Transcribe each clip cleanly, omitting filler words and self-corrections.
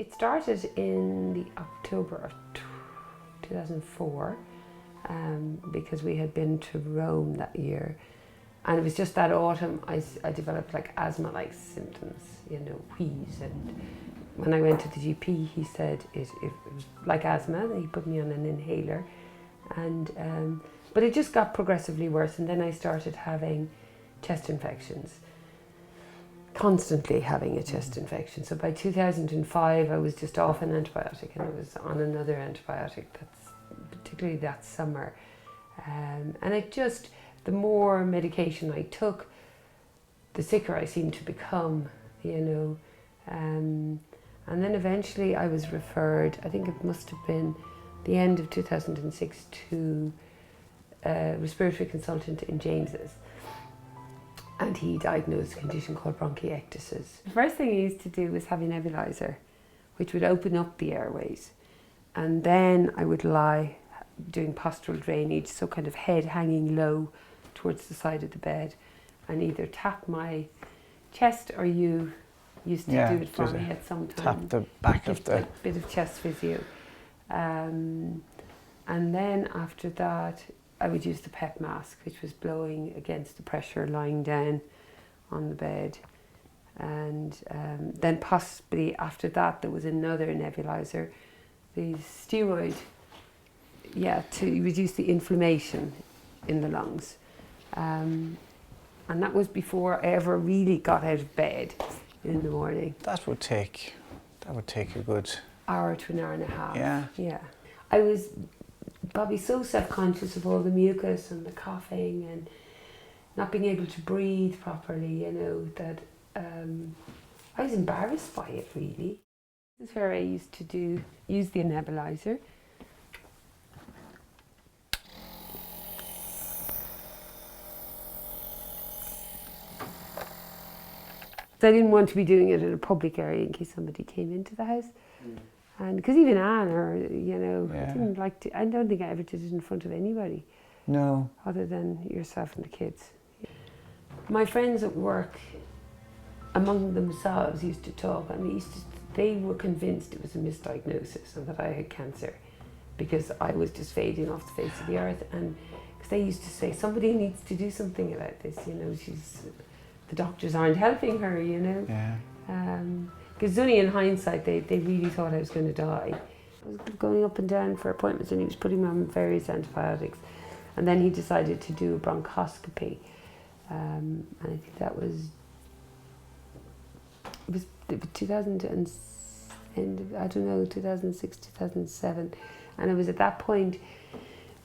It started in the October of 2004 because we had been to Rome that year, and it was just that autumn I developed like asthma-like symptoms, wheeze, and when I went to the GP he said it was like asthma. He put me on an inhaler, and but it just got progressively worse, and then I started having chest infections. Constantly having a chest infection. So by 2005 I was just off an antibiotic and I was on another antibiotic, particularly that summer. And it just, the more medication I took, the sicker I seemed to become, And then eventually I was referred, I think it must have been the end of 2006, to a respiratory consultant in James's. And he diagnosed a condition called bronchiectasis. The first thing he used to do was have a nebulizer, which would open up the airways. And then I would lie doing postural drainage, so kind of head hanging low towards the side of the bed, and either tap my chest, or you used to do it for me at some time. Tap the back of the... A bit of chest physio. And then after that, I would use the PEP mask, which was blowing against the pressure lying down on the bed. And then possibly after that, there was another nebulizer, the steroid, to reduce the inflammation in the lungs. And that was before I ever really got out of bed in the morning. That would take a good... hour to an hour and a half. Yeah. I was probably so self-conscious of all the mucus and the coughing and not being able to breathe properly, that I was embarrassed by it, really. This is where I used to use the nebulizer. So I didn't want to be doing it in a public area in case somebody came into the house. And because even Anne, I didn't like to, I don't think I ever did it in front of anybody. No. Other than yourself and the kids. My friends at work, among themselves, used to talk, and they were convinced it was a misdiagnosis and that I had cancer, because I was just fading off the face of the earth. And because they used to say, somebody needs to do something about this, the doctors aren't helping her, Yeah. Because only in hindsight, they really thought I was going to die. I was going up and down for appointments, and he was putting me on various antibiotics. And then he decided to do a bronchoscopy. And I think that was 2006, 2007. And it was at that point,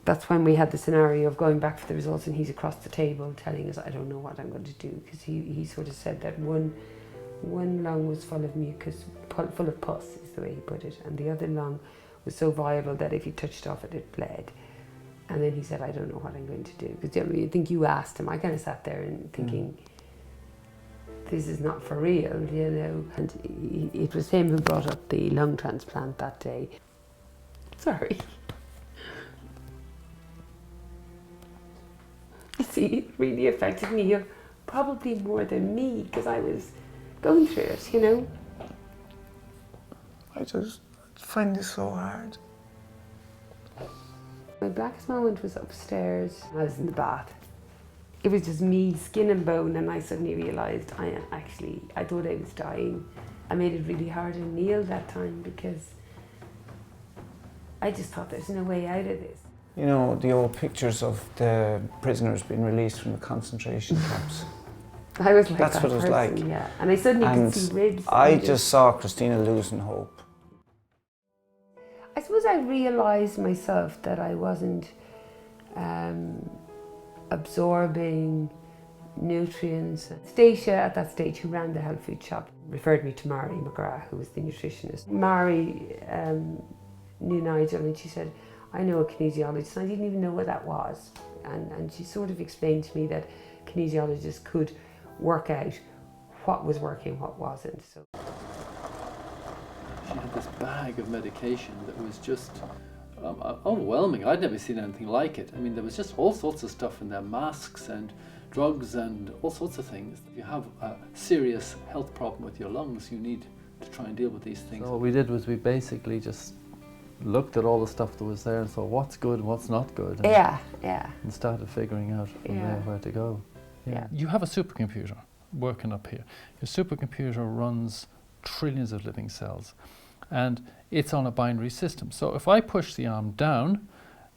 that's when we had the scenario of going back for the results, and he's across the table telling us, I don't know what I'm going to do, because he sort of said that one lung was full of mucus, full of pus is the way he put it, and the other lung was so viable that if you touched off it, it bled. And then he said, I don't know what I'm going to do. Because I think you asked him, I kind of sat there and thinking, this is not for real, And it was him who brought up the lung transplant that day. Sorry. You see, it really affected me, probably more than me, because I was going through it, I just find this so hard. My blackest moment was upstairs. I was in the bath. It was just me, skin and bone, and I suddenly realised I thought I was dying. I made it really hard on Neil that time, because I just thought there's no way out of this. The old pictures of the prisoners being released from the concentration camps. I was like That's that what it was person, like. yeah. And I suddenly could see ribs. I just saw Christina losing hope. I suppose I realised myself that I wasn't absorbing nutrients. Stacia, at that stage, who ran the health food shop, referred me to Mary McGrath, who was the nutritionist. Mary knew Nigel, and she said, I know a kinesiologist, and I didn't even know what that was. And she sort of explained to me that kinesiologists could work out what was working, what wasn't. So she had this bag of medication that was just overwhelming. I'd never seen anything like it. I mean, there was just all sorts of stuff in there, masks and drugs and all sorts of things. If you have a serious health problem with your lungs, you need to try and deal with these things. So what we did was we basically just looked at all the stuff that was there and saw what's good and what's not good. And, and started figuring out from there where to go. Yeah. You have a supercomputer working up here. Your supercomputer runs trillions of living cells, and it's on a binary system. So if I push the arm down,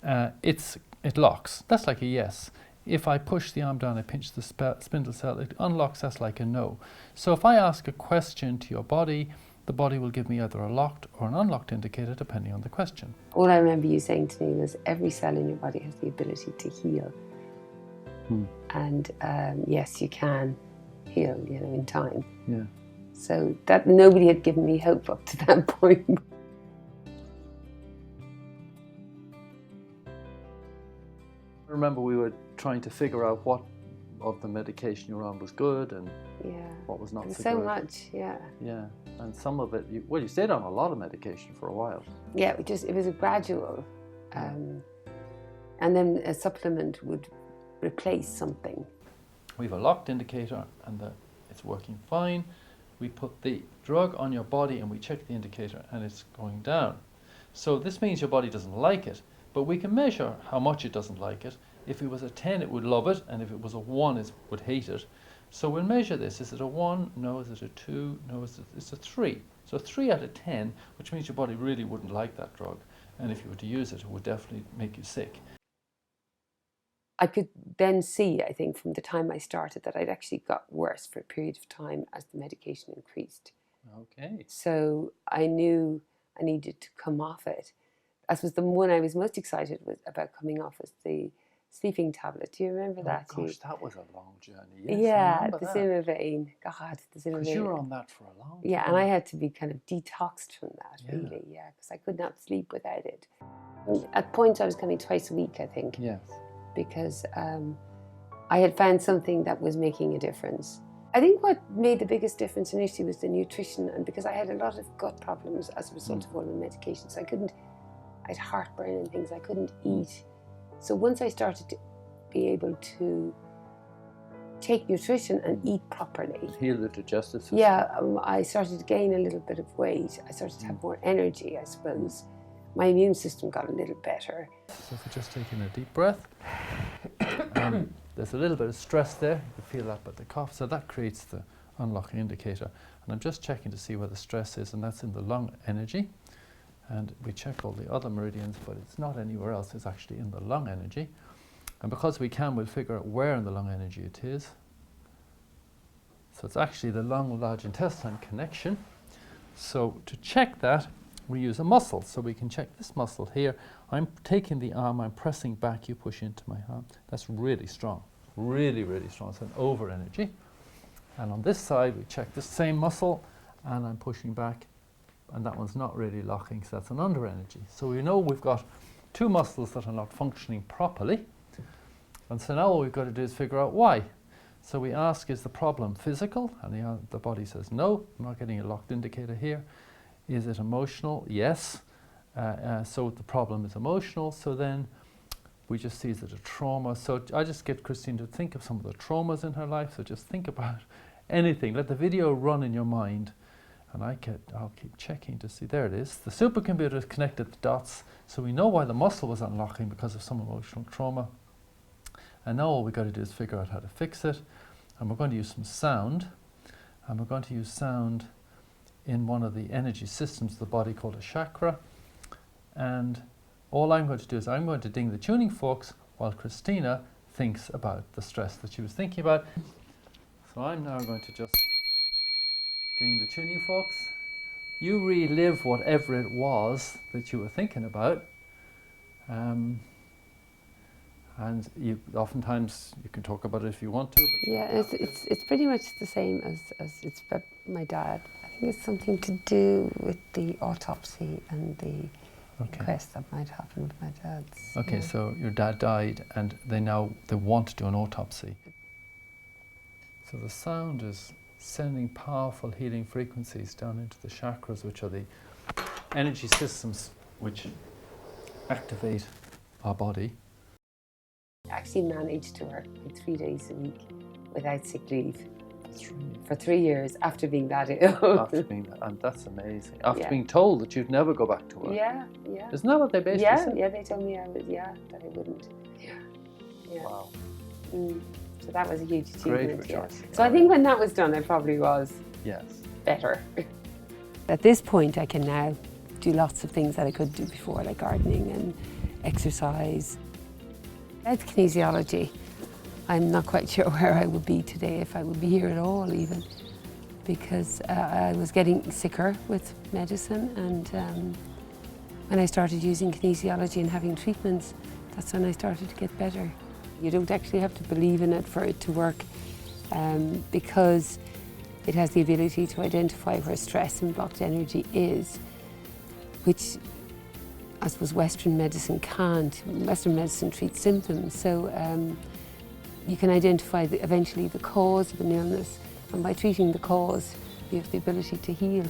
it locks. That's like a yes. If I push the arm down, I pinch the spindle cell, it unlocks. That's like a no. So if I ask a question to your body, the body will give me either a locked or an unlocked indicator depending on the question. All I remember you saying to me was every cell in your body has the ability to heal. And yes, you can heal, you know, in time. Yeah. So that nobody had given me hope up to that point. I remember we were trying to figure out what of the medication you were on was good and what was not so good. So much, yeah. Yeah, and some of it, you stayed on a lot of medication for a while. Yeah, it was a gradual, and then a supplement would replace something. We have a locked indicator and it's working fine. We put the drug on your body and we check the indicator and it's going down. So this means your body doesn't like it, but we can measure how much it doesn't like it. If it was a 10, it would love it, and if it was a 1, it would hate it. So we'll measure this. Is it a 1? No. Is it a 2? No. It's a 3. So 3 out of 10, which means your body really wouldn't like that drug. And if you were to use it, it would definitely make you sick. I could then see, I think, from the time I started that I'd actually got worse for a period of time as the medication increased. Okay. So I knew I needed to come off it. As was the one I was most excited about coming off was the sleeping tablet. Do you remember that? Oh gosh, that was a long journey. Yes, yeah, the Zimmervein. God, the Zimmervein. Because you were on that for a long time. Yeah, and I had to be kind of detoxed from that, really, because I could not sleep without it. At points I was coming twice a week, I think. Yes. Because I had found something that was making a difference. I think what made the biggest difference initially was the nutrition, and because I had a lot of gut problems as a result of all the medications. I had heartburn and things, I couldn't eat. So once I started to be able to take nutrition and eat properly. Heal the digestive system. Yeah, I started to gain a little bit of weight. I started to have more energy, I suppose. My immune system got a little better. So if we're just taking a deep breath, there's a little bit of stress there. You can feel that by the cough. So that creates the unlocking indicator. And I'm just checking to see where the stress is, and that's in the lung energy. And we check all the other meridians, but it's not anywhere else. It's actually in the lung energy. And because we can, we'll figure out where in the lung energy it is. So it's actually the lung large intestine connection. So to check that, we use a muscle. So we can check this muscle here. I'm taking the arm, I'm pressing back, you push into my arm. That's really strong, really, really strong. It's an over energy. And on this side, we check this same muscle, and I'm pushing back, and that one's not really locking, so that's an under energy. So we know we've got two muscles that are not functioning properly. And so now all we've got to do is figure out why. So we ask, is the problem physical? And the body says, no, I'm not getting a locked indicator here. Is it emotional? Yes. So the problem is emotional. So then we just see, is it a trauma? So I just get Christine to think of some of the traumas in her life. So just think about anything. Let the video run in your mind. And I'll keep checking to see. There it is. The supercomputer has connected the dots. So we know why the muscle was unlocking, because of some emotional trauma. And now all we've got to do is figure out how to fix it. And we're going to use some sound. And we're going to use sound in one of the energy systems of the body called a chakra. And all I'm going to do is I'm going to ding the tuning forks while Christina thinks about the stress that she was thinking about. So I'm now going to just ding the tuning forks. You relive whatever it was that you were thinking about. And oftentimes you can talk about it if you want to. But yeah, it's pretty much the same as it's about my dad. I think it's something to do with the autopsy and the inquest that might happen with my dad's. Okay, so your dad died, and they want to do an autopsy. So the sound is sending powerful healing frequencies down into the chakras, which are the energy systems which activate our body. I actually managed to work like 3 days a week without sick leave. For 3 years after being that ill. After being, and that's amazing. After Yeah. being told that you'd never go back to work. Yeah, yeah. Isn't that what they basically Yeah, said? yeah, they told me that I wouldn't. Yeah. Yeah. Wow. So that was a huge Great achievement. Yeah. rejoicing. So I think when that was done, I probably was Yes. better. At this point, I can now do lots of things that I couldn't do before, like gardening and exercise. With kinesiology, I'm not quite sure where I would be today, if I would be here at all even, because I was getting sicker with medicine, and when I started using kinesiology and having treatments, that's when I started to get better. You don't actually have to believe in it for it to work, because it has the ability to identify where stress and blocked energy is, which I suppose Western medicine can't. Western medicine treats symptoms, so you can identify eventually the cause of an illness, and by treating the cause, you have the ability to heal.